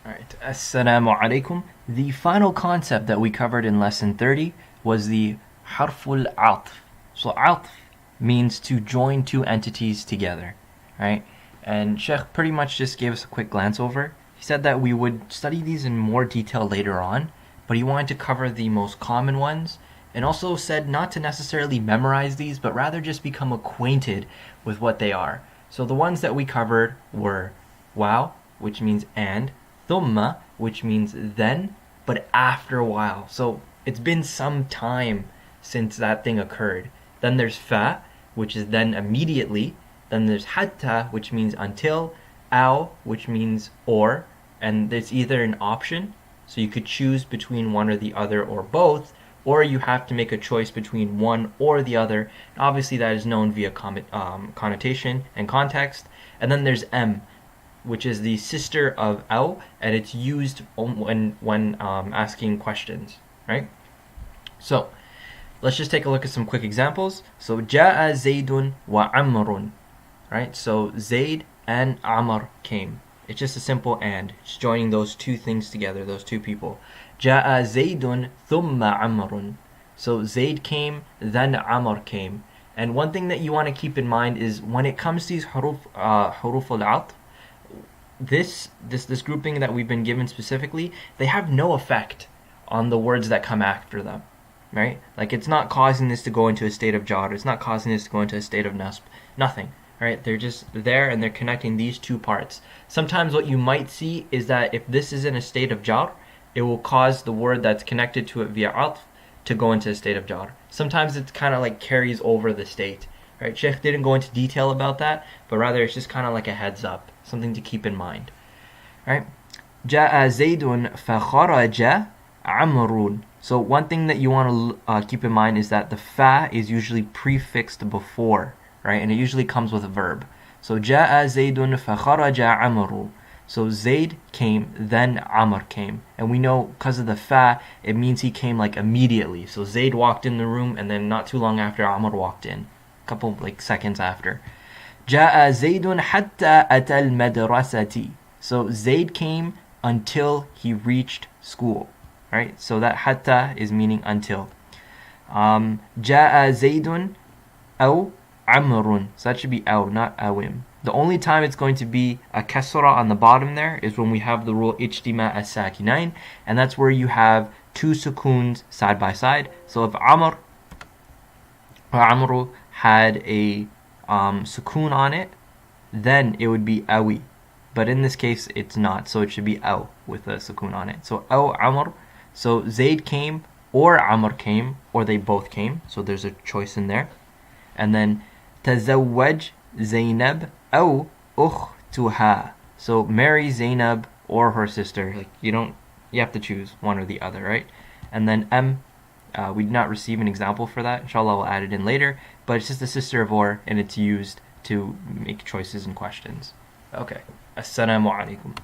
Alright, Assalamu alaikum. The final concept that we covered in lesson 30 was the Harfu Atf. So Atf means to join two entities together, right? And Sheikh pretty much just gave us a quick glance over. He said that we would study these in more detail later on, but he wanted to cover the most common ones, and also said not to necessarily memorize these, but rather just become acquainted with what they are. So the ones that we covered were wow, which means and, thumma, which means then, but after a while. So it's been some time since that thing occurred. Then there's fa, which is then immediately. Then there's hatta, which means until, aw, which means or, and it's either an option, so you could choose between one or the other or both, or you have to make a choice between one or the other. And obviously that is known via connotation and context. And then there's m, which is the sister of aw, and it's used when asking questions, right? So let's just take a look at some quick examples. So ja'a Zaydun wa Amrun, right? So Zayd and Amr came. It's just a simple and. It's joining those two things together, those two people. Ja'a Zaydun thumma Amrun. So Zayd came, then Amr came. And one thing that you want to keep in mind is when it comes to these huruf al-'atf, this grouping that we've been given specifically, they have no effect on the words that come after them, right? Like it's not causing this to go into a state of jar, it's not causing this to go into a state of nasb, nothing, right? They're just there and they're connecting these two parts. Sometimes what you might see is that if this is in a state of jar, it will cause the word that's connected to it via atf to go into a state of jar. Sometimes it's kind of like carries over the state, right? Sheikh didn't go into detail about that, but rather it's just kind of like a heads up, something to keep in mind, right? Ja'a Zaydun fa kharaja Amrun. So one thing that you want to keep in mind is that the fa is usually prefixed before, right? And it usually comes with a verb. So Ja'a Zaydun fa kharaja Amru. So Zayd came, then Amr came. And we know because of the fa, it means he came like immediately. So Zayd walked in the room, and then not too long after, Amr walked in. A couple like seconds after. Ja'a Zaydun hatta atal madrasati. So Zayd came until he reached school. Right? So that hatta is meaning until. Ja'a Zaydun aw Amrun. So that should be aw, not awim. The only time it's going to be a kasra on the bottom there is when we have the rule ijtima as-sakinain, and that's where you have two sukoons side by side. So if Amr or Amru had a sukoon on it, then it would be awi. But in this case, it's not, so it should be aw with a sukoon on it. So aw Amr. So Zayd came, or Amr came, or they both came. So there's a choice in there. And then tazawwaj Zainab aw ukhtuha. So marry Zainab or her sister. Like you have to choose one or the other, right? And then we did not receive an example for that. Inshallah, we'll add it in later. But it's just the sister of or, and it's used to make choices and questions. Okay. Assalamu alaikum.